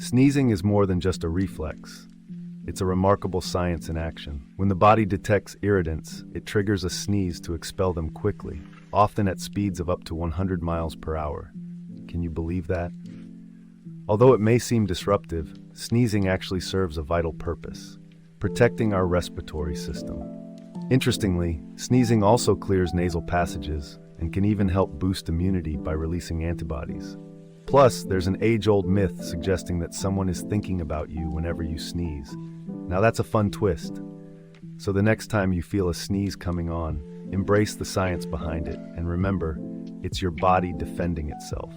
Sneezing is more than just a reflex. It's a remarkable science in action. When the body detects irritants, it triggers a sneeze to expel them quickly, often at speeds of up to 100 miles per hour. Can you believe that? Although it may seem disruptive, sneezing actually serves a vital purpose, protecting our respiratory system. Interestingly, sneezing also clears nasal passages and can even help boost immunity by releasing antibodies. Plus, there's an age-old myth suggesting that someone is thinking about you whenever you sneeze. Now that's a fun twist. So the next time you feel a sneeze coming on, embrace the science behind it, and remember, it's your body defending itself.